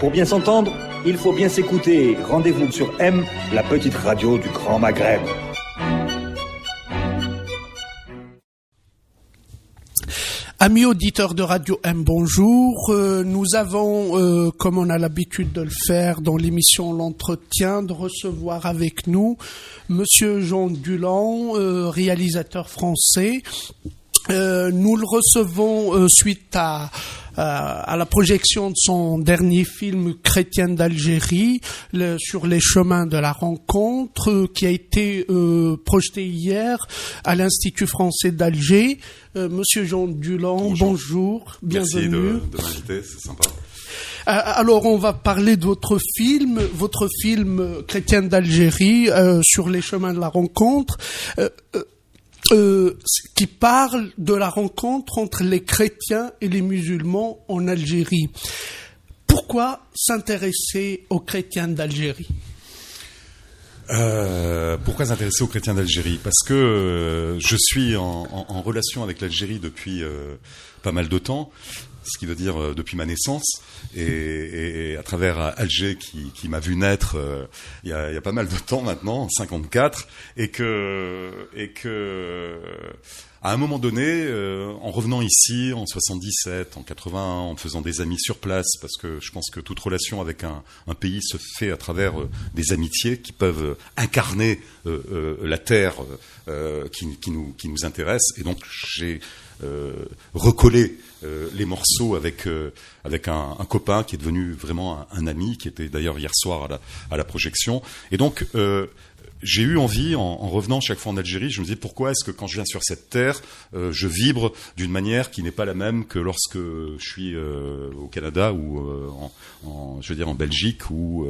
Pour bien s'entendre, il faut bien s'écouter. Rendez-vous sur M, la petite radio du Grand Maghreb. Amis auditeurs de Radio M, bonjour. Nous avons, comme on a l'habitude de le faire dans l'émission L'Entretien, de recevoir avec nous Monsieur Jean Dulon, réalisateur français. Nous le recevons suite à la projection de son dernier film Chrétienne d'Algérie, sur les chemins de la rencontre, qui a été projeté hier à l'Institut français d'Alger. Monsieur Jean Dulon, bonjour, bienvenue. Merci de m'inviter, c'est sympa. Alors, on va parler de votre film Chrétienne d'Algérie, sur les chemins de la rencontre. Qui parle de la rencontre entre les chrétiens et les musulmans en Algérie. Pourquoi s'intéresser aux chrétiens d'Algérie ? Pourquoi s'intéresser aux chrétiens d'Algérie ? Parce que je suis en relation avec l'Algérie depuis pas mal de temps, ce qui veut dire depuis ma naissance, et à travers Alger qui m'a vu naître il y a pas mal de temps maintenant, en 54, et que à un moment donné, en revenant ici en 77, en 81, en faisant des amis sur place, parce que je pense que toute relation avec un pays se fait à travers des amitiés qui peuvent incarner la terre qui nous intéresse, et donc j'ai recollé les morceaux avec un copain qui est devenu vraiment un ami, qui était d'ailleurs hier soir à la projection. Et donc j'ai eu envie, en revenant chaque fois en Algérie, je me disais pourquoi est-ce que quand je viens sur cette terre, je vibre d'une manière qui n'est pas la même que lorsque je suis au Canada ou en Belgique ou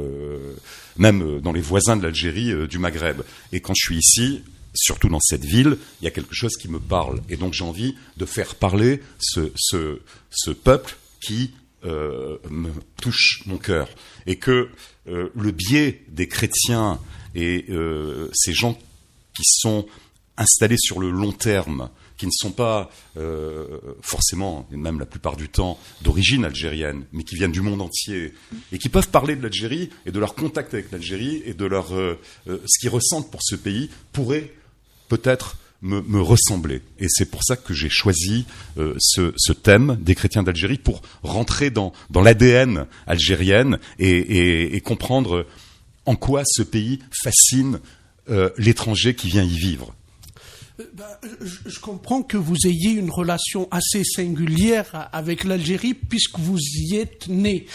même dans les voisins de l'Algérie du Maghreb. Et quand je suis ici, surtout dans cette ville, il y a quelque chose qui me parle. Et donc j'ai envie de faire parler ce peuple qui me touche mon cœur. Et que le biais des chrétiens et ces gens qui sont installés sur le long terme, qui ne sont pas forcément, et même la plupart du temps, d'origine algérienne, mais qui viennent du monde entier, et qui peuvent parler de l'Algérie et de leur contact avec l'Algérie et de leur ce qu'ils ressentent pour ce pays, pourraient peut-être me ressembler. Et c'est pour ça que j'ai choisi ce thème des chrétiens d'Algérie, pour rentrer dans l'ADN algérienne et comprendre en quoi ce pays fascine l'étranger qui vient y vivre. Je comprends que vous ayez une relation assez singulière avec l'Algérie puisque vous y êtes né.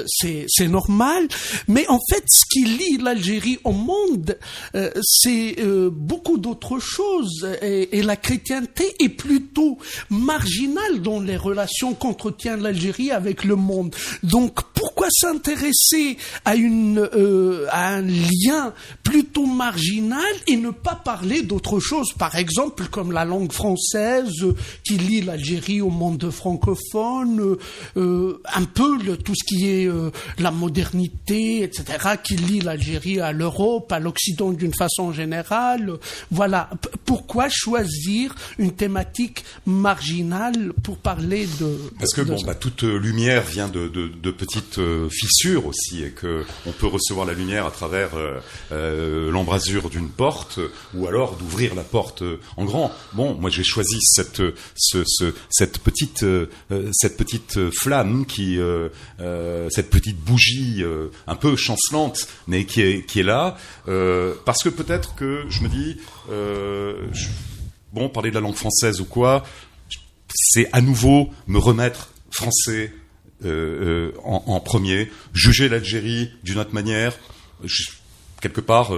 C'est normal. Mais en fait, ce qui lie l'Algérie au monde, c'est beaucoup d'autres choses. Et la chrétienté est plutôt marginale dans les relations qu'entretient l'Algérie avec le monde. Donc, pourquoi s'intéresser à un lien plutôt marginal et ne pas parler d'autre chose ? Par exemple, comme la langue française qui lie l'Algérie au monde francophone, un peu tout ce qui est la modernité, etc., qui lie l'Algérie à l'Europe, à l'Occident d'une façon générale. Voilà. Pourquoi choisir une thématique marginale pour parler de... Parce que toute lumière vient de petites fissures aussi, et que on peut recevoir la lumière à travers l'embrasure d'une porte, ou alors d'ouvrir la porte en grand. Bon, moi j'ai choisi cette petite flamme cette petite bougie un peu chancelante, mais qui est là, parce que peut-être que je me dis, parler de la langue française ou quoi, c'est à nouveau me remettre français en premier, juger l'Algérie d'une autre manière. Quelque part,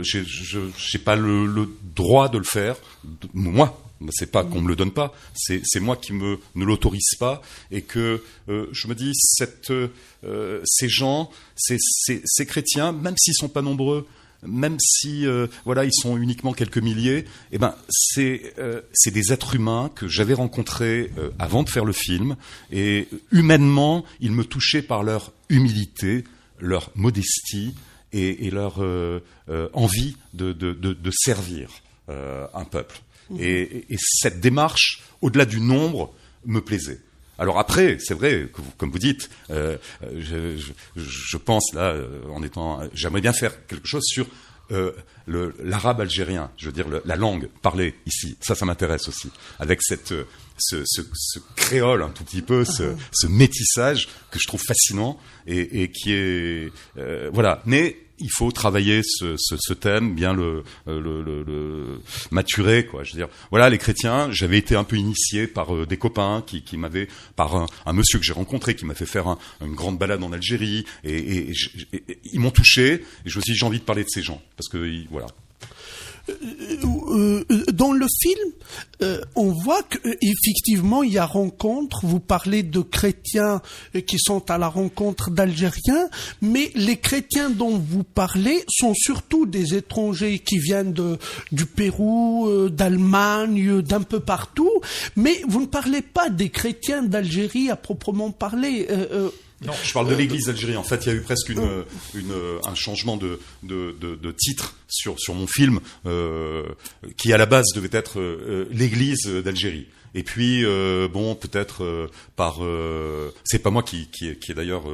j'ai pas le droit de le faire. Moi, c'est pas qu'on me le donne pas, c'est moi qui ne l'autorise pas, et que je me dis ces gens, ces chrétiens, même s'ils sont pas nombreux, même si ils sont uniquement quelques milliers, c'est des êtres humains que j'avais rencontrés avant de faire le film, et humainement, ils me touchaient par leur humilité, leur modestie, et leur envie de servir un peuple. Et cette démarche, au-delà du nombre, me plaisait. Alors après, c'est vrai, que comme vous dites, je pense là, j'aimerais bien faire quelque chose sur l'arabe algérien, je veux dire la langue parlée ici. Ça m'intéresse aussi, avec ce créole un tout petit peu, ce métissage que je trouve fascinant et qui est voilà. Mais il faut travailler ce thème, bien le maturer, quoi. Je veux dire, voilà, les chrétiens, j'avais été un peu initié par des copains qui m'avaient, par un monsieur que j'ai rencontré, qui m'a fait faire une grande balade en Algérie, et ils m'ont touché, et je me suis dit, j'ai envie de parler de ces gens, parce que, voilà. Dans le film, on voit qu'effectivement il y a rencontre. Vous parlez de chrétiens qui sont à la rencontre d'Algériens, mais les chrétiens dont vous parlez sont surtout des étrangers qui viennent du Pérou, d'Allemagne, d'un peu partout. Mais vous ne parlez pas des chrétiens d'Algérie à proprement parler. Non, je parle de l'Église d'Algérie. En fait, il y a eu presque un changement de titre sur mon film, qui à la base devait être l'Église d'Algérie. Et puis bon, peut-être c'est pas moi qui ai d'ailleurs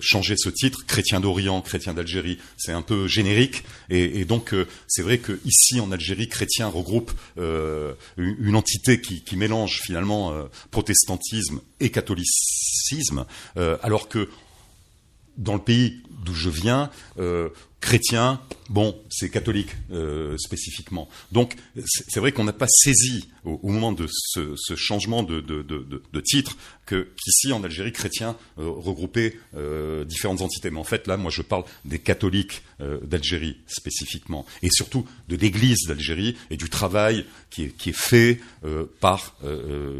changé ce titre. Chrétien d'Orient, chrétien d'Algérie, c'est un peu générique. Et donc c'est vrai que ici en Algérie, chrétien regroupe une entité qui mélange finalement protestantisme et catholicisme, alors que dans le pays d'où je viens, chrétien, bon, c'est catholique spécifiquement. Donc, c'est vrai qu'on n'a pas saisi au moment de ce changement de titre qu'ici en Algérie, chrétien regroupait différentes entités. Mais en fait, là, moi, je parle des catholiques d'Algérie spécifiquement, et surtout de l'Église d'Algérie et du travail qui est fait par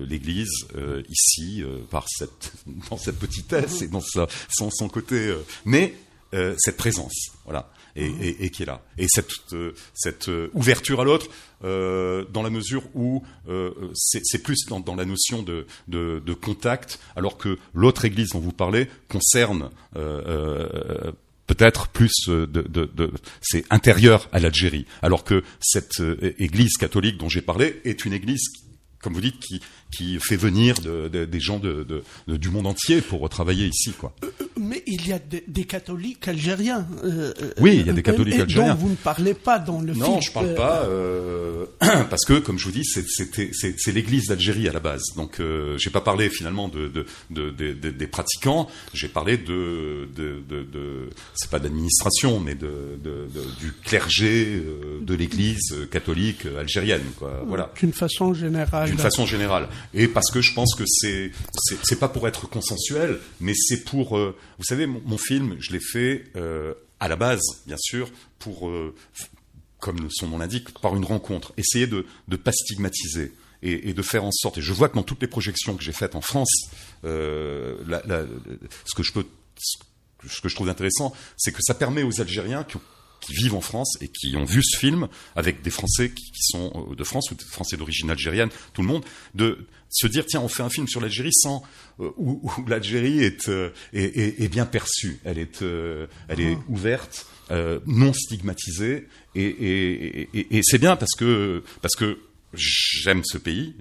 l'Église ici, dans cette petitesse et dans son côté, mais cette présence, voilà, et qui est là, et cette ouverture à l'autre, dans la mesure où c'est plus dans la notion de contact, alors que l'autre Église dont vous parlez concerne peut-être plus c'est intérieur à l'Algérie, alors que cette Église catholique dont j'ai parlé est une Église, comme vous dites, qui fait venir des gens du monde entier pour travailler ici, quoi. Mais il y a des catholiques algériens. Oui, il y a des catholiques algériens. Dont vous ne parlez pas dans le film. Non, je parle pas, parce que, comme je vous dis, c'est l'Église d'Algérie à la base. Donc, j'ai pas parlé finalement des pratiquants. J'ai parlé c'est pas d'administration, mais du clergé de l'Église catholique algérienne, quoi. Voilà. D'une façon générale. D'une façon générale. Et parce que je pense que c'est pas pour être consensuel, mais c'est pour, vous savez, mon film, je l'ai fait à la base, bien sûr, pour, comme son nom l'indique, par une rencontre, essayer de pas stigmatiser et de faire en sorte. Et je vois que dans toutes les projections que j'ai faites en France, ce que je trouve intéressant, c'est que ça permet aux Algériens qui vivent en France et qui ont vu ce film, avec des Français qui sont de France ou des Français d'origine algérienne, tout le monde, de se dire, tiens, on fait un film sur l'Algérie où l'Algérie est bien perçue, elle est ouverte, non stigmatisée, et c'est bien parce que j'aime ce pays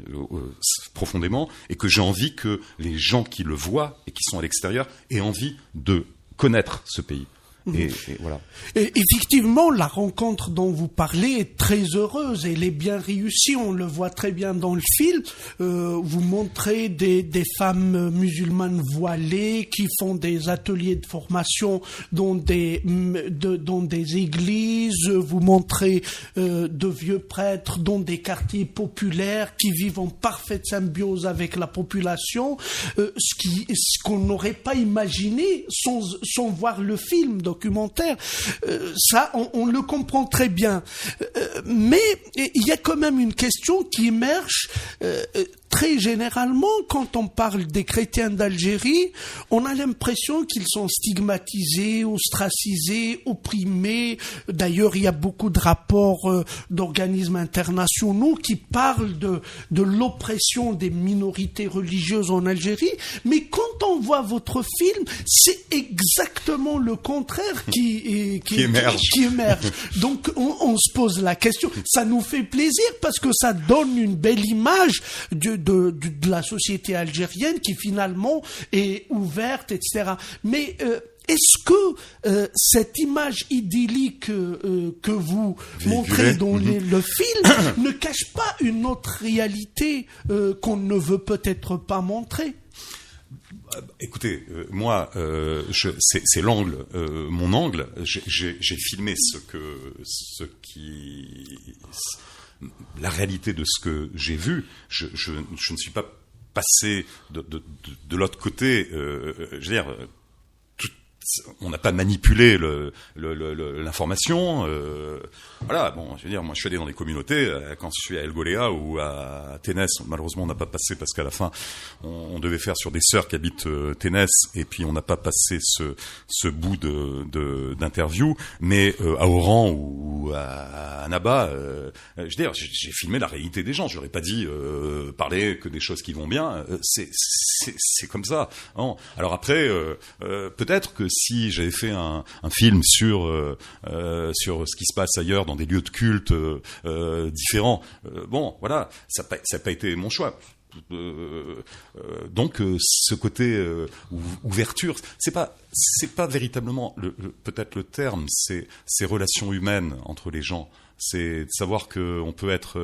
profondément, et que j'ai envie que les gens qui le voient et qui sont à l'extérieur aient envie de connaître ce pays. Et voilà. Et effectivement, la rencontre dont vous parlez est très heureuse, elle est bien réussie, on le voit très bien dans le film. Vous montrez des femmes musulmanes voilées qui font des ateliers de formation dans des églises, vous montrez de vieux prêtres dans des quartiers populaires qui vivent en parfaite symbiose avec la population, ce qu'on n'aurait pas imaginé sans voir le film documentaire. Ça, on le comprend très bien. Mais il y a quand même une question qui émerge. Très généralement, quand on parle des chrétiens d'Algérie, on a l'impression qu'ils sont stigmatisés, ostracisés, opprimés. D'ailleurs, il y a beaucoup de rapports d'organismes internationaux qui parlent de l'oppression des minorités religieuses en Algérie. Mais quand quand on voit votre film, c'est exactement le contraire qui émerge. Donc on se pose la question. Ça nous fait plaisir parce que ça donne une belle image de la société algérienne qui finalement est ouverte, etc. Mais est-ce que cette image idyllique que vous montrez dans le film ne cache pas une autre réalité qu'on ne veut peut-être pas montrer? Écoutez, moi, c'est l'angle, mon angle. J'ai filmé la réalité de ce que j'ai vu. Je ne suis pas passé de l'autre côté. Je veux dire, on n'a pas manipulé l'information. Voilà, bon, je veux dire, moi je suis allé dans des communautés, quand je suis à El Golea ou à Ténès, malheureusement on n'a pas passé parce qu'à la fin on devait faire sur des sœurs qui habitent Ténès et puis on n'a pas passé ce bout d'interview, mais à Oran ou à Annaba, je veux dire, j'ai filmé la réalité des gens, je leur ai pas dit parler que des choses qui vont bien, c'est comme ça. Non. Alors après, peut-être que si j'avais fait un film sur ce qui se passe ailleurs dans des lieux de culte différents, bon, voilà, ça n'a pas été mon choix. Donc ce côté ouverture, c'est pas véritablement peut-être le terme, c'est ces relations humaines entre les gens. C'est de savoir qu'on peut être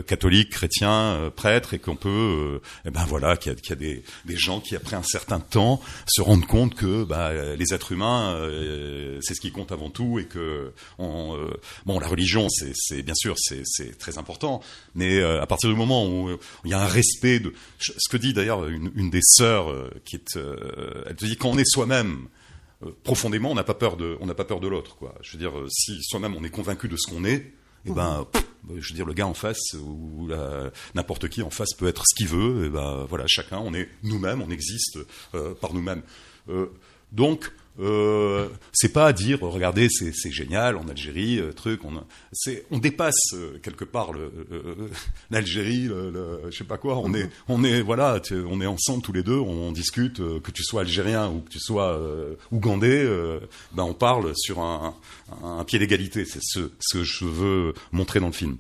catholique, chrétien, prêtre, et qu'on peut, voilà, qu'il y a des gens qui après un certain temps se rendent compte que les êtres humains, c'est ce qui compte avant tout, et que la religion, c'est bien sûr, c'est très important, mais à partir du moment où il y a un respect de ce que dit d'ailleurs une des sœurs qui est, elle te dit quand on est soi-même. Profondément, on n'a pas peur de l'autre, quoi. Je veux dire, si soi-même on est convaincu de ce qu'on est, je veux dire, le gars en face ou n'importe qui en face peut être ce qu'il veut. Et voilà, chacun, on est nous-mêmes, on existe par nous-mêmes. Donc, c'est pas à dire, regardez, c'est génial en Algérie, on dépasse quelque part l'Algérie, je sais pas quoi. On est ensemble tous les deux, on discute, que tu sois algérien ou que tu sois ougandais, on parle sur un pied d'égalité. C'est ce que je veux montrer dans le film.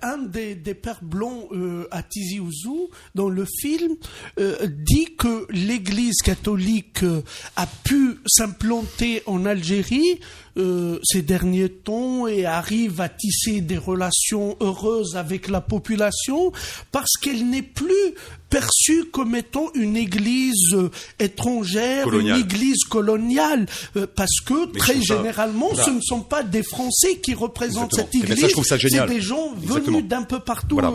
Un des pères blonds à Tizi Ouzou, dans le film, dit que l'Église catholique a pu s'implanter en Algérie ces derniers temps et arrive à tisser des relations heureuses avec la population parce qu'elle n'est plus perçue comme étant une église étrangère, coloniale. Une église coloniale, parce que très généralement, ce ne sont pas des Français qui représentent cette église, c'est des gens venus d'un peu partout. Voilà.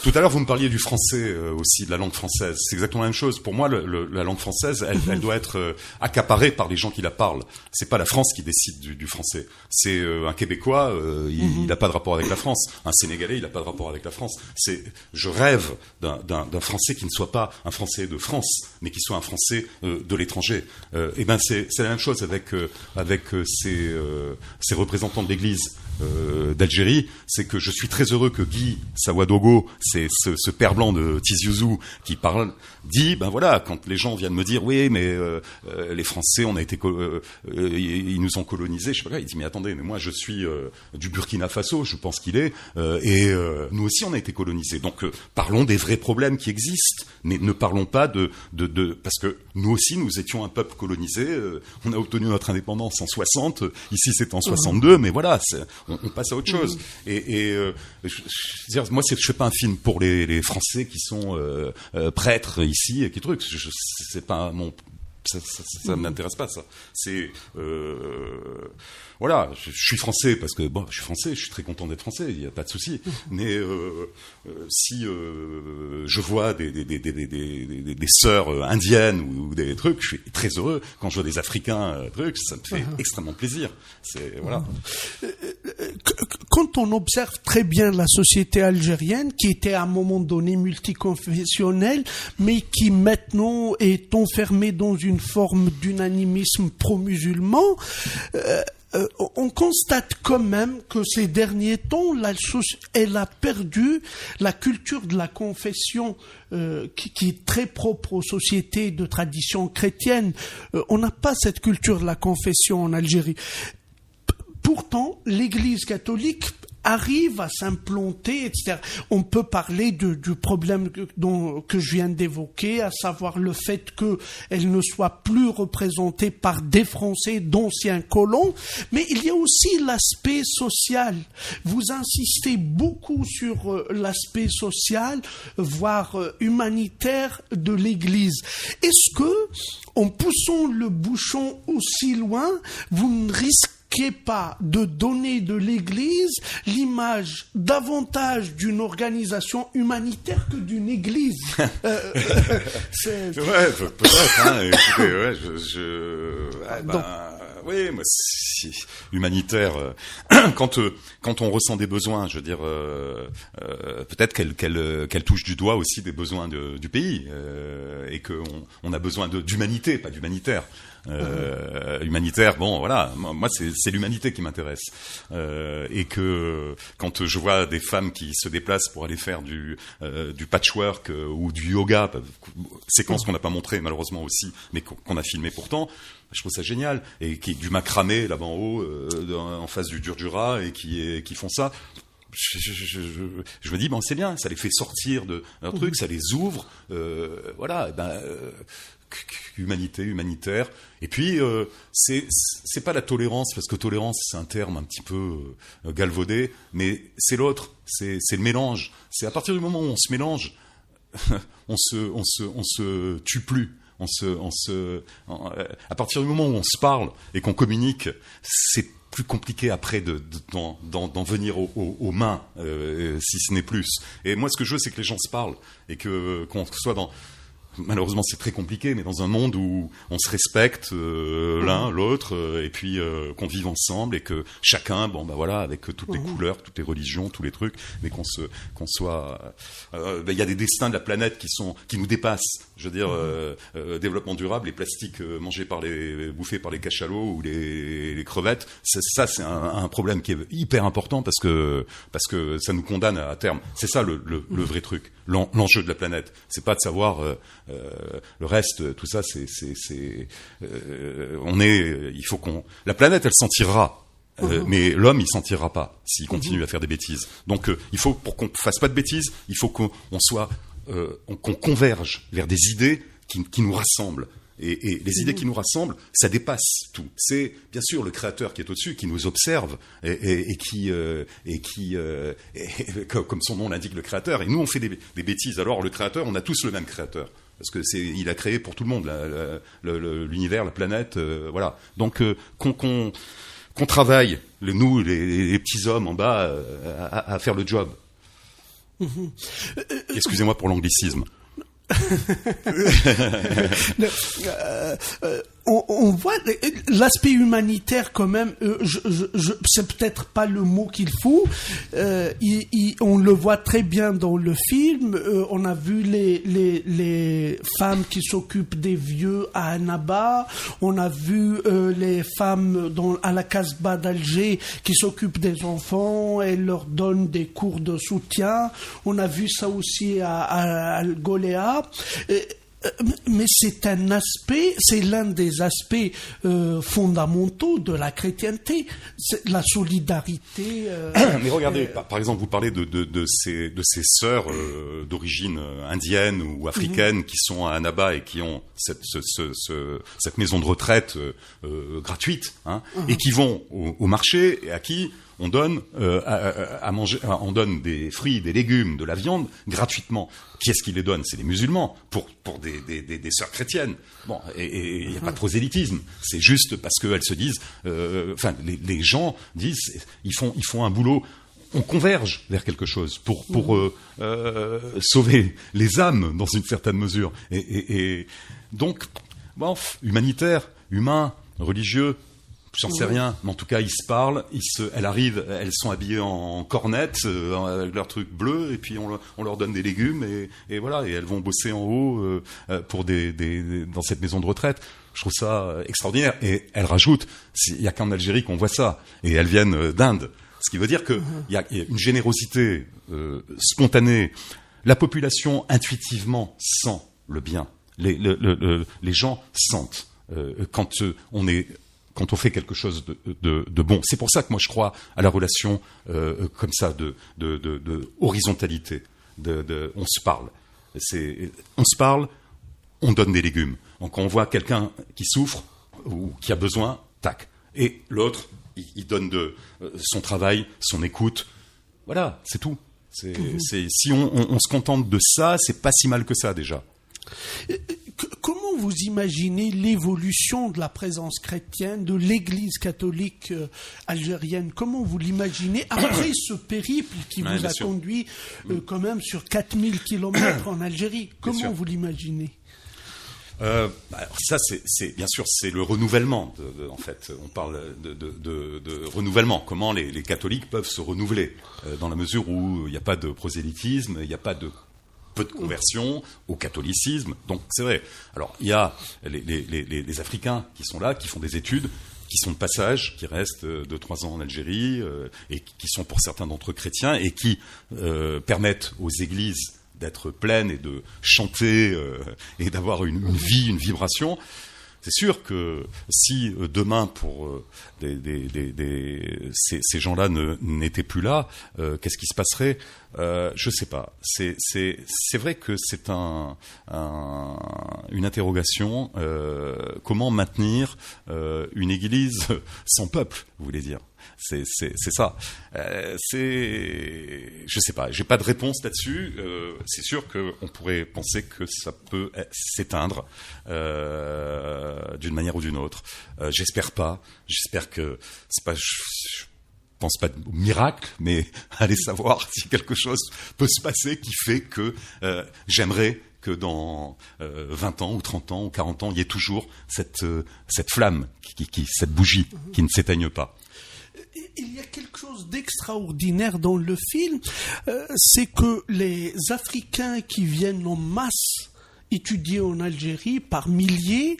Tout à l'heure, vous me parliez du français aussi, de la langue française. C'est exactement la même chose. Pour moi, la langue française, elle doit être accaparée par les gens qui la parlent. C'est pas la France qui décide du français. C'est un Québécois, il n'a pas de rapport avec la France. Un Sénégalais, il n'a pas de rapport avec la France. Je rêve d'un Français qui ne soit pas un Français de France, mais qui soit un Français de l'étranger. C'est la même chose avec ces représentants de l'Église d'Algérie. C'est que je suis très heureux que Guy Sawadogo, c'est ce père blanc de Tizi Ouzou qui dit voilà, quand les gens viennent me dire oui mais les Français ils nous ont colonisés, je sais pas quoi, il dit mais attendez, mais moi je suis du Burkina Faso, je pense qu'il est et nous aussi on a été colonisés, donc parlons des vrais problèmes qui existent, mais ne parlons pas de parce que nous aussi nous étions un peuple colonisé, on a obtenu notre indépendance en 60, ici c'est en 62, mais voilà, on passe à autre chose. Moi je fais pas un film pour les Français qui sont prêtres ici et qui truc, c'est pas mon ça m'intéresse pas, ça. C'est voilà, je suis français parce que je suis français, je suis très content d'être français, il y a pas de souci. Mais si je vois des sœurs indiennes ou des trucs, je suis très heureux. Quand je vois des Africains ça me fait extrêmement plaisir. C'est voilà. Quand on observe très bien la société algérienne, qui était à un moment donné multiconfessionnelle, mais qui maintenant est enfermée dans une forme d'unanimisme pro-musulman, on constate quand même que ces derniers temps, elle a perdu la culture de la confession qui est très propre aux sociétés de tradition chrétienne. On n'a pas cette culture de la confession en Algérie. Pourtant, l'Église catholique arrive à s'implanter, etc. On peut parler du problème que je viens d'évoquer, à savoir le fait qu'elle ne soit plus représentée par des Français, d'anciens colons, mais il y a aussi l'aspect social. Vous insistez beaucoup sur l'aspect social, voire humanitaire de l'Église. Est-ce que, en poussant le bouchon aussi loin, vous ne risquez pas de donner de l'Église l'image davantage d'une organisation humanitaire que d'une Église? Ouais, peut-être. Hein, écoutez, oui, moi, humanitaire. Quand on ressent des besoins, je veux dire, peut-être qu'elle touche du doigt aussi des besoins du pays, et qu'on a besoin d'humanité, pas d'humanitaire. Humanitaire, bon, voilà. Moi, c'est l'humanité qui m'intéresse, et que quand je vois des femmes qui se déplacent pour aller faire du patchwork ou du yoga, séquence qu'on n'a pas montrée malheureusement aussi, mais qu'on a filmé pourtant. Je trouve ça génial, et qui du macramé là-bas en haut, en face du Durdura, et qui font ça. Je me dis bon, c'est bien, ça les fait sortir de leur truc, ça les ouvre, voilà. Humanitaire. Et puis c'est pas la tolérance, parce que tolérance c'est un terme un petit peu galvaudé, mais c'est l'autre, c'est le mélange. C'est à partir du moment où on se mélange, on se tue plus. À partir du moment où on se parle et qu'on communique, c'est plus compliqué après d'en venir aux mains, si ce n'est plus. Et moi, ce que je veux, c'est que les gens se parlent, et qu'on soit dans... Malheureusement, c'est très compliqué, mais dans un monde où on se respecte l'un, l'autre, et puis qu'on vive ensemble, et que chacun, voilà, avec toutes les couleurs, toutes les religions, tous les trucs, mais qu'on soit, il y a des destins de la planète qui nous dépassent. Je veux dire, développement durable, les plastiques bouffés par les cachalots ou les crevettes, ça c'est un problème qui est hyper important, parce que ça nous condamne à terme. C'est ça le vrai truc, l'enjeu de la planète. C'est pas de savoir le reste, tout ça, il faut la planète, elle s'en tirera. Mais l'homme, il s'en tirera pas s'il continue à faire des bêtises. Donc, il faut, pour qu'on fasse pas de bêtises, il faut qu'on converge vers des idées qui nous rassemblent. Et les idées qui nous rassemblent, ça dépasse tout. C'est bien sûr le Créateur qui est au-dessus, qui nous observe, et qui, comme son nom l'indique, le Créateur. Et nous, on fait des bêtises. Alors, le Créateur, on a tous le même Créateur, parce que il a créé pour tout le monde l'univers, la planète, voilà. Donc, qu'on travaille, nous, les petits hommes en bas, à faire le job. Excusez-moi pour l'anglicisme. On voit l'aspect humanitaire quand même. C'est peut-être pas le mot qu'il faut. On le voit très bien dans le film. On a vu les femmes qui s'occupent des vieux à Annaba. On a vu les femmes à la Casbah d'Alger qui s'occupent des enfants et leur donnent des cours de soutien. On a vu ça aussi à Goléa. Mais c'est l'un des aspects fondamentaux de la chrétienté, c'est la solidarité. Mais regardez, par exemple, vous parlez de ces sœurs d'origine indienne ou africaine qui sont à Annaba et qui ont cette maison de retraite gratuite, hein, et qui vont au marché, et à qui on donne à manger, on donne des fruits, des légumes, de la viande gratuitement. Qui est-ce qui les donne? C'est les musulmans, pour des sœurs chrétiennes. Bon, et il n'y a pas de prosélytisme. C'est juste parce qu'elles se disent, les gens disent, ils font un boulot. On converge vers quelque chose pour sauver les âmes dans une certaine mesure. Et donc, humanitaire, humain, religieux, J'en sais rien, mais en tout cas ils se parlent, elles sont habillées en cornettes, avec leurs trucs bleus, et puis on leur donne des légumes, et voilà, et elles vont bosser en haut pour dans cette maison de retraite. Je trouve ça extraordinaire. Et elle rajoute, il y a qu'en Algérie qu'on voit ça, et elles viennent d'Inde, ce qui veut dire que il y a une générosité spontanée. La population intuitivement sent le bien. Les gens sentent quand on fait quelque chose de bon. C'est pour ça que moi je crois à la relation comme ça de horizontalité. On se parle. On se parle, on donne des légumes. Donc quand on voit quelqu'un qui souffre ou qui a besoin, tac. Et l'autre, il donne son travail, son écoute. Voilà, c'est tout. Si on se contente de ça, c'est pas si mal que ça déjà. Comment vous imaginez l'évolution de la présence chrétienne de l'Église catholique algérienne? Comment vous l'imaginez après ce périple qui vous a conduit quand même sur 4000 kilomètres en Algérie? Comment vous l'imaginez? Alors ça, c'est bien sûr, c'est le renouvellement. En fait, on parle de renouvellement. Comment les catholiques peuvent se renouveler dans la mesure où il n'y a pas de prosélytisme, il n'y a pas de peu de conversion au catholicisme. Donc c'est vrai. Alors il y a les Africains qui sont là, qui font des études, qui sont de passage, qui restent 2-3 ans en Algérie et qui sont pour certains d'entre eux chrétiens et qui permettent aux églises d'être pleines et de chanter et d'avoir une vie, une vibration. C'est sûr que si demain pour ces gens-là n'étaient plus là, qu'est-ce qui se passerait? Je sais pas. C'est vrai que c'est une interrogation. Comment maintenir une église sans peuple, vous voulez dire? C'est ça. Je sais pas. J'ai pas de réponse là-dessus. C'est sûr qu'on pourrait penser que ça peut s'éteindre d'une manière ou d'une autre. J'espère pas. J'espère que c'est pas. Je pense pas au miracle, mais allez savoir si quelque chose peut se passer qui fait que j'aimerais que dans 20 ans ou 30 ans ou 40 ans, il y ait toujours cette flamme, cette bougie qui ne s'éteigne pas. Il y a quelque chose d'extraordinaire dans le film, c'est que les Africains qui viennent en masse étudier en Algérie par milliers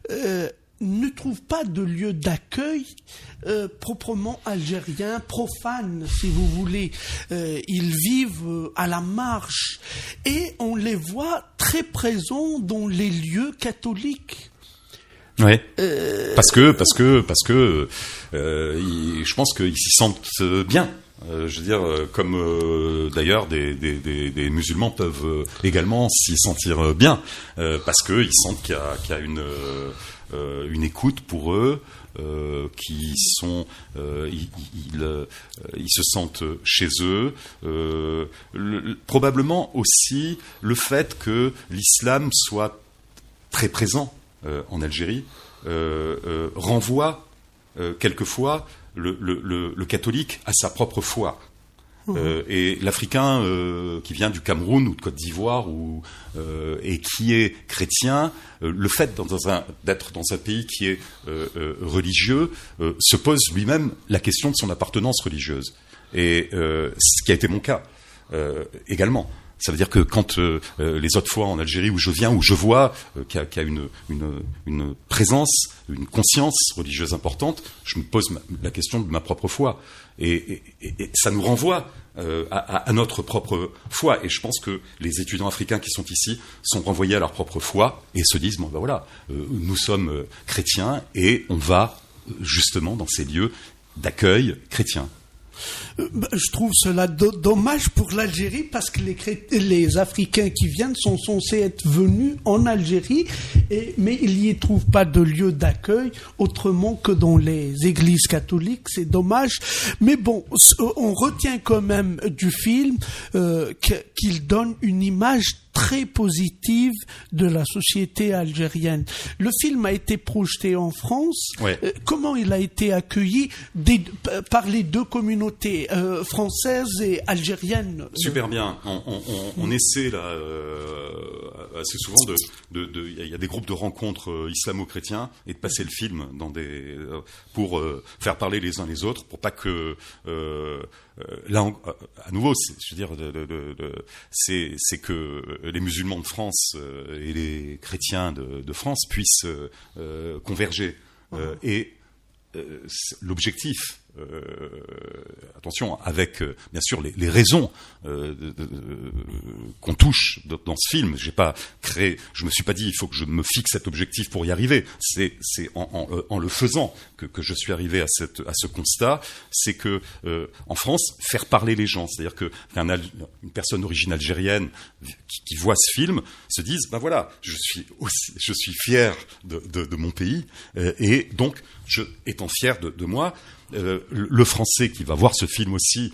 ne trouvent pas de lieu d'accueil proprement algérien, profane, si vous voulez. Ils vivent à la marge et on les voit très présents dans les lieux catholiques. Ouais. Parce que je pense qu'ils s'y sentent bien. Je veux dire, comme d'ailleurs des musulmans peuvent également s'y sentir bien, parce que ils sentent qu'il y a une écoute pour eux, qui sont, ils se sentent chez eux. Probablement aussi le fait que l'islam soit très présent en Algérie renvoie quelquefois le catholique à sa propre foi. Et l'Africain qui vient du Cameroun ou de Côte d'Ivoire et qui est chrétien, le fait d'être dans un pays qui est religieux se pose lui-même la question de son appartenance religieuse. Et ce qui a été mon cas également. Ça veut dire que quand les autres fois en Algérie où je viens, où je vois qu'il y a une présence, une conscience religieuse importante, je me pose la question de ma propre foi. Et ça nous renvoie à notre propre foi. Et je pense que les étudiants africains qui sont ici sont renvoyés à leur propre foi et se disent, bon ben voilà, nous sommes chrétiens et on va justement dans ces lieux d'accueil chrétien. Je trouve cela dommage pour l'Algérie parce que les Africains qui viennent sont censés être venus en Algérie, mais ils n'y trouvent pas de lieu d'accueil autrement que dans les églises catholiques. C'est dommage. Mais bon, on retient quand même du film qu'il donne une image très positive de la société algérienne. Le film a été projeté en France. Ouais. Comment il a été accueilli par les deux communautés françaises et algériennes? Super bien. On essaie là assez souvent il y a des groupes de rencontres islamo-chrétiens et de passer le film pour faire parler les uns les autres, pour pas que là à nouveau, je veux dire, c'est que les musulmans de France et les chrétiens de France puissent converger et l'objectif. Attention, avec bien sûr les raisons qu'on touche dans ce film. Je me suis pas dit il faut que je me fixe cet objectif pour y arriver. C'est en le faisant que je suis arrivé à ce constat. C'est que en France, faire parler les gens, c'est-à-dire que une personne d'origine algérienne qui voit ce film se dise ben voilà, je suis fier de mon pays et donc étant fier de moi. Le Français qui va voir ce film aussi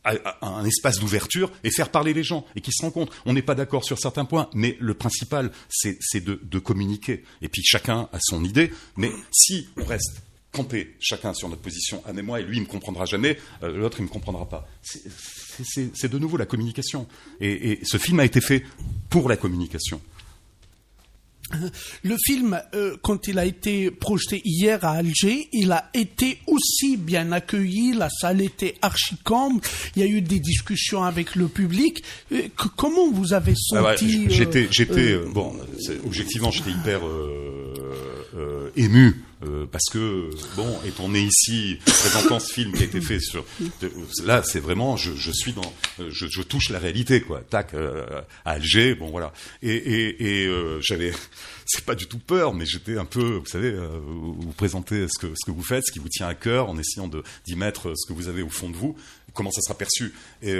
a un espace d'ouverture et faire parler les gens et qui se rend compte. On n'est pas d'accord sur certains points, mais le principal, c'est de communiquer. Et puis chacun a son idée, mais si on reste campé chacun sur notre position, Anne et moi, et lui il me comprendra jamais, l'autre il me comprendra pas. C'est de nouveau la communication. Et ce film a été fait pour la communication. Le film, quand il a été projeté hier à Alger, il a été aussi bien accueilli, la salle était archi-cambre, il y a eu des discussions avec le public. Comment vous avez senti objectivement, j'étais hyper ému. Parce que étant né ici, présentant ce film qui a été fait là, c'est vraiment, je touche la réalité, quoi. Tac, à Alger, bon voilà. Et j'avais, c'est pas du tout peur, mais j'étais un peu, vous savez, vous présentez ce que vous faites, ce qui vous tient à cœur, en essayant d'y mettre ce que vous avez au fond de vous. Comment ça sera perçu. Et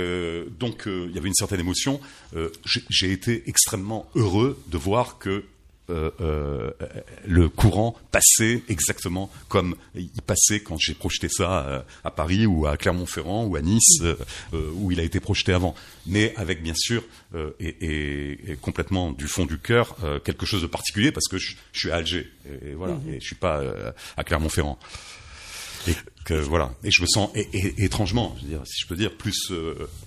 donc, il y avait une certaine émotion. J'ai été extrêmement heureux de voir que le courant passait exactement comme il passait quand j'ai projeté ça à Paris ou à Clermont-Ferrand ou à Nice où il a été projeté avant, mais avec bien sûr et complètement du fond du cœur quelque chose de particulier parce que je suis à Alger et voilà, et je suis pas à Clermont-Ferrand. Et je me sens étrangement, je veux dire, si je peux dire, plus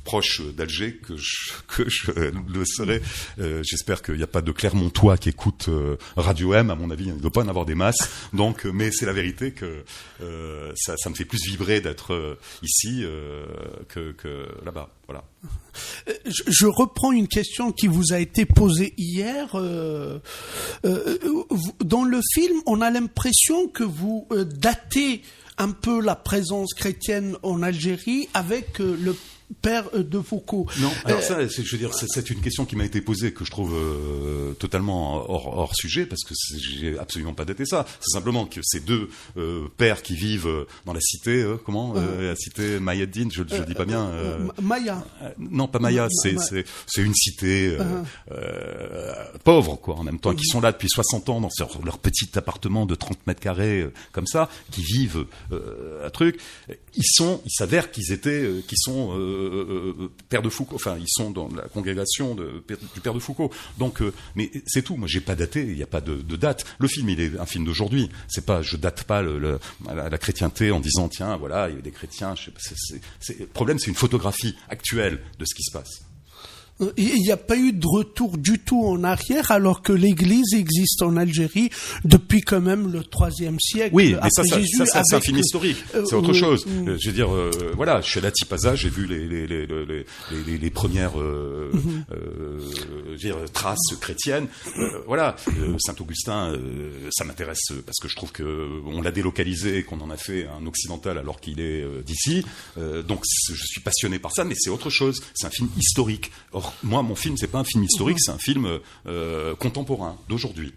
proche d'Alger que je le serais. J'espère qu'il n'y a pas de Clermontois qui écoute Radio M. À mon avis, il ne doit pas en avoir des masses. Donc, mais c'est la vérité que ça me fait plus vibrer d'être ici que là-bas. Voilà. Je reprends une question qui vous a été posée hier. Dans le film, on a l'impression que vous datez un peu la présence chrétienne en Algérie avec le père de Foucault. Non, alors ça, je veux dire, c'est une question qui m'a été posée que je trouve totalement hors sujet parce que j'ai absolument pas daté ça. C'est simplement que ces deux pères qui vivent dans la cité, la cité Mayaddine, je dis pas bien. Maya. Non, pas Maya, c'est une cité pauvre, quoi, en même temps, qui sont là depuis 60 ans dans leur petit appartement de 30 mètres carrés, comme ça, qui vivent un truc. Il s'avère qu'ils sont père de Foucault, enfin ils sont dans la congrégation du père de Foucault. Donc, mais c'est tout. Moi, j'ai pas daté. Il n'y a pas de date. Le film, il est un film d'aujourd'hui. C'est pas, je date pas la chrétienté en disant tiens, voilà, il y a des chrétiens. Je sais pas, le problème, c'est une photographie actuelle de ce qui se passe. Il n'y a pas eu de retour du tout en arrière, alors que l'Église existe en Algérie depuis quand même le IIIe siècle. Oui, mais ça c'est un film historique. C'est autre chose. Je veux dire, voilà, chez la Tipaza, j'ai vu les premières traces chrétiennes. Voilà, Saint-Augustin, ça m'intéresse parce que je trouve que on l'a délocalisé et qu'on en a fait un occidental alors qu'il est d'ici. Donc je suis passionné par ça, mais c'est autre chose. C'est un film historique. Or, moi, mon film, c'est pas un film historique, c'est un film contemporain d'aujourd'hui.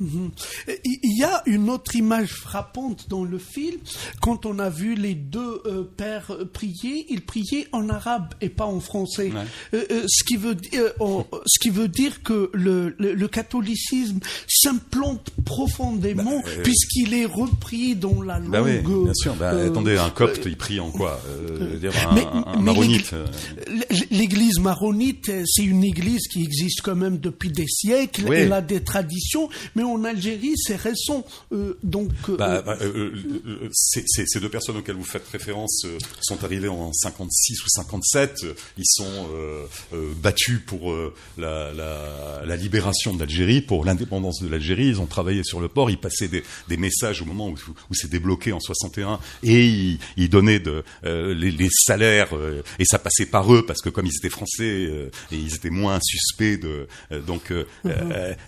Il y a une autre image frappante dans le film. Quand on a vu les deux pères prier, ils priaient en arabe et pas en français. Ouais. Ce qui veut dire que le catholicisme s'implante profondément puisqu'il est repris dans la langue. Oui, bien sûr. Attendez, un copte, il prie en quoi un maronite. L'église maronite, c'est une église qui existe quand même depuis des siècles. Oui. Elle a des traditions, mais en Algérie, c'est récent. Ces deux personnes auxquelles vous faites référence sont arrivées en 56 ou 57. Ils sont battus pour la libération de l'Algérie, pour l'indépendance de l'Algérie. Ils ont travaillé sur le port. Ils passaient des messages au moment où c'est débloqué en 61, et ils donnaient les salaires, et ça passait par eux parce que comme ils étaient français, et ils étaient moins suspects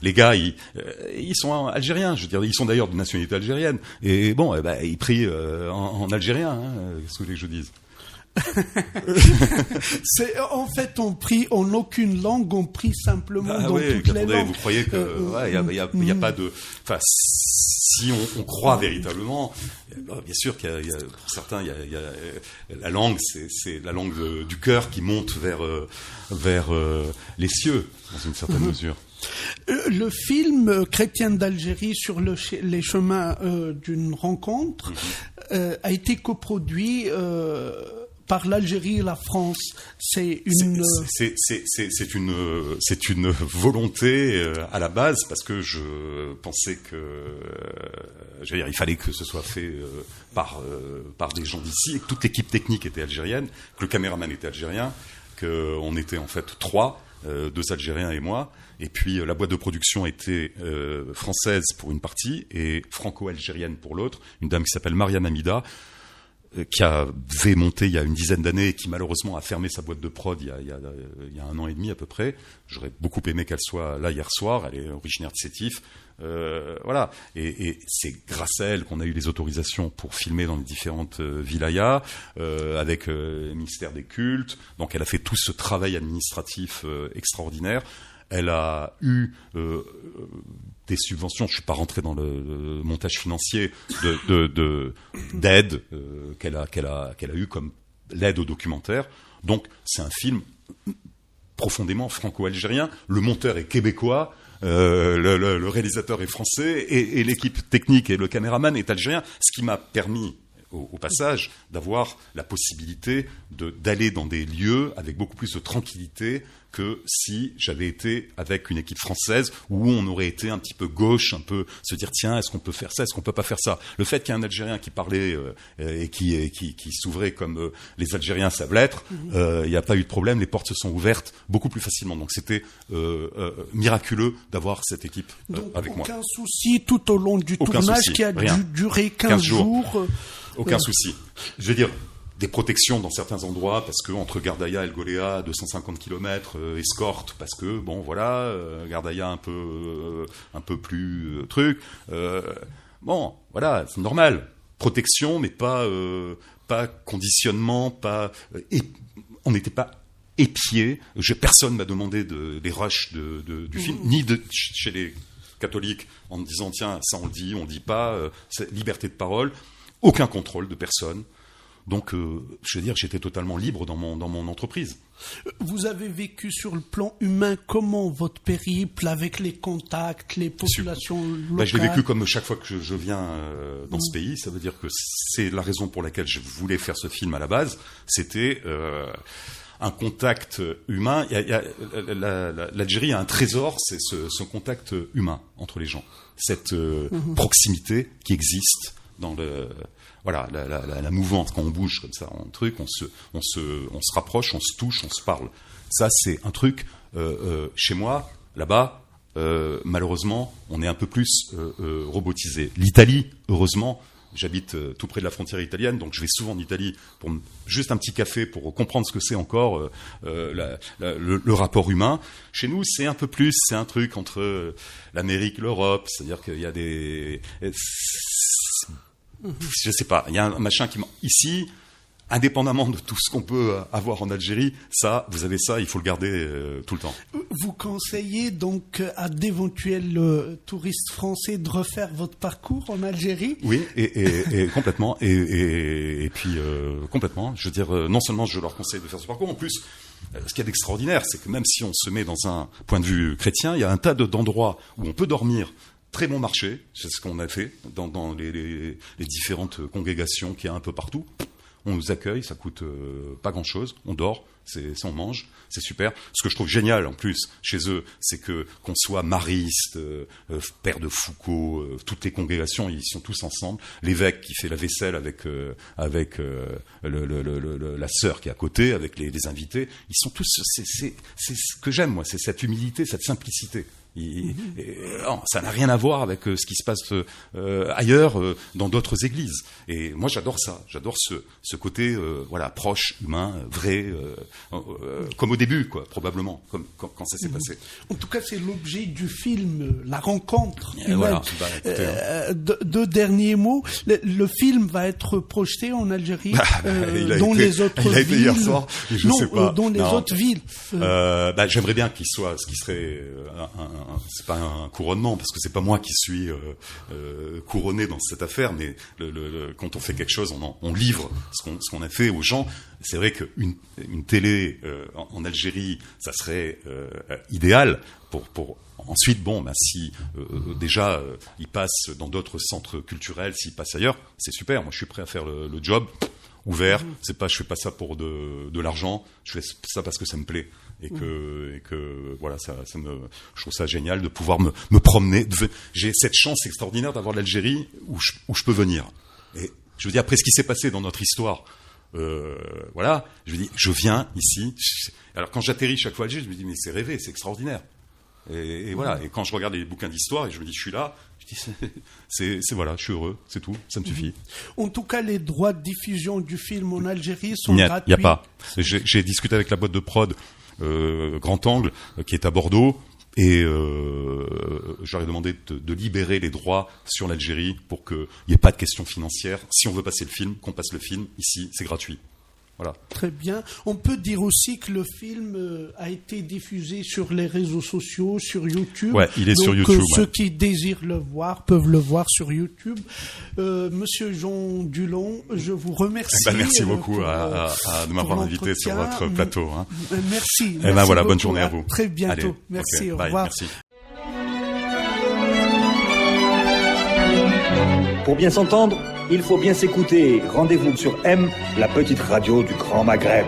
les gars, ils sont algériens. Je veux dire, ils sont d'ailleurs de nationalité algérienne. Et bon, ils prient en algérien. Qu'est-ce que vous voulez que je dise? En fait, on prie en aucune langue, on prie simplement dans toutes les langues. Vous croyez que il y a pas de, enfin, si on croit véritablement, bien sûr qu'il y a pour certains, il y a la langue, c'est la langue du cœur qui monte vers les cieux dans une certaine mesure. Le film Chrétien d'Algérie sur les chemins d'une rencontre a été coproduit par l'Algérie et la France. C'est une volonté à la base, parce que je pensais que il fallait que ce soit fait par des gens d'ici, et que toute l'équipe technique était algérienne, que le caméraman était algérien, qu'on était en fait 3, 2 Algériens et moi. Et puis la boîte de production était française pour une partie et franco-algérienne pour l'autre. Une dame qui s'appelle Mariam Hamida, qui avait monté il y a une dizaine d'années et qui malheureusement a fermé sa boîte de prod il y a 1 an et demi à peu près. J'aurais beaucoup aimé qu'elle soit là hier soir. Elle est originaire de Sétif. Voilà. Et c'est grâce à elle qu'on a eu les autorisations pour filmer dans les différentes wilayas, avec le ministère des cultes. Donc elle a fait tout ce travail administratif extraordinaire. Elle a eu des subventions. Je suis pas rentré dans le montage financier d'aide qu'elle a eu comme l'aide au documentaire. Donc c'est un film profondément franco-algérien. Le monteur est québécois. Le réalisateur est français et l'équipe technique et le caméraman est algérien, ce qui m'a permis au passage d'avoir la possibilité d'aller dans des lieux avec beaucoup plus de tranquillité que si j'avais été avec une équipe française où on aurait été un petit peu gauche, un peu se dire tiens, est-ce qu'on peut faire ça, est-ce qu'on peut pas faire ça. Le fait qu'il y ait un Algérien qui parlait et qui s'ouvrait comme les Algériens savent l'être, il n'y a pas eu de problème, les portes se sont ouvertes beaucoup plus facilement. Donc c'était miraculeux d'avoir cette équipe avec moi. Aucun souci tout au long du tournage qui a duré 15 jours. Aucun souci. Je veux dire, des protections dans certains endroits, parce que entre Gardaïa et El Goléa, 250 km, escorte, parce que, bon, voilà, Gardaïa un peu plus truc. Bon, voilà, c'est normal. Protection, mais pas conditionnement, on n'était pas épiés. Personne m'a demandé des rushs du film, ni chez les catholiques, en me disant, tiens, ça on le dit pas, liberté de parole. Aucun contrôle de personne. Donc, je veux dire, j'étais totalement libre dans mon entreprise. Vous avez vécu sur le plan humain comment votre périple avec les contacts, les populations locales? Je l'ai vécu comme chaque fois que je viens dans ce pays. Ça veut dire que c'est la raison pour laquelle je voulais faire ce film à la base. C'était un contact humain. L'Algérie a un trésor, c'est ce contact humain entre les gens. Cette proximité qui existe dans la mouvance, quand on bouge comme ça, on se rapproche, on se touche, on se parle. Ça, c'est un truc, chez moi, là-bas, malheureusement, on est un peu plus robotisé. L'Italie, heureusement, j'habite tout près de la frontière italienne, donc je vais souvent en Italie pour juste un petit café pour comprendre ce que c'est encore le rapport humain. Chez nous, c'est un peu plus, c'est un truc entre l'Amérique, l'Europe, c'est-à-dire qu'il y a je sais pas, il y a un machin qui ici, indépendamment de tout ce qu'on peut avoir en Algérie, ça, vous avez ça, il faut le garder tout le temps. Vous conseillez donc à d'éventuels touristes français de refaire votre parcours en Algérie? Oui, et complètement, et puis complètement. Je veux dire, non seulement je leur conseille de faire ce parcours, en plus, ce qu'il y a d'extraordinaire, c'est que même si on se met dans un point de vue chrétien, il y a un tas d'endroits où on peut dormir. Très bon marché, c'est ce qu'on a fait dans les différentes congrégations qu'il y a un peu partout. On nous accueille, ça coûte pas grand-chose, on dort, on mange, c'est super. Ce que je trouve génial en plus chez eux, c'est que qu'on soit mariste, père de Foucault, toutes les congrégations, ils sont tous ensemble. L'évêque qui fait la vaisselle avec la sœur qui est à côté, avec les invités, ils sont tous. C'est ce que j'aime moi, c'est cette humilité, cette simplicité. Non, ça n'a rien à voir avec ce qui se passe ailleurs dans d'autres églises. Et moi, j'adore ça. J'adore ce côté, proche, humain, vrai, comme au début, quoi, probablement, comme quand ça s'est passé. En tout cas, c'est l'objet du film, la rencontre. Voilà. Deux derniers mots. Le film va être projeté en Algérie, les autres villes. Il a été hier soir. Je sais pas. Dans les autres villes. J'aimerais bien qu'il soit, ce qui serait c'est pas un couronnement parce que c'est pas moi qui suis couronné dans cette affaire, mais quand on fait quelque chose, on livre ce qu'on a fait aux gens. C'est vrai qu'une télé en Algérie, ça serait idéal pour ensuite, si déjà il passe dans d'autres centres culturels, s'il passe ailleurs, c'est super. Moi, je suis prêt à faire le job ouvert. C'est pas, je fais pas ça pour de l'argent. Je fais ça parce que ça me plaît. Et que voilà, je trouve ça génial de pouvoir me promener. J'ai cette chance extraordinaire d'avoir l'Algérie où je peux venir. Et je veux dire, après ce qui s'est passé dans notre histoire, je veux dire, je viens ici. Alors quand j'atterris chaque fois à Alger, je me dis mais c'est rêvé, c'est extraordinaire. Et voilà. Et quand je regarde les bouquins d'histoire et je me dis je suis là, je dis voilà, je suis heureux, c'est tout, ça me suffit. En tout cas, les droits de diffusion du film en Algérie sont gratuits. Il n'y a pas. J'ai discuté avec la boîte de prod. Grand Angle, qui est à Bordeaux, et j'aurais demandé de libérer les droits sur l'Algérie pour qu'il n'y ait pas de questions financières. Si on veut passer le film, qu'on passe le film ici, c'est gratuit. Voilà. Très bien. On peut dire aussi que le film a été diffusé sur les réseaux sociaux, sur YouTube. Ouais, il est sur YouTube. Ceux qui désirent le voir peuvent le voir sur YouTube. Monsieur Jean Dulon, je vous remercie. Merci beaucoup de m'avoir invité sur votre plateau. Hein. Merci. Voilà, bonne journée à vous. Très bientôt. Allez, merci. Au bye, revoir. Merci. Pour bien s'entendre, il faut bien s'écouter. Rendez-vous sur M, la petite radio du Grand Maghreb.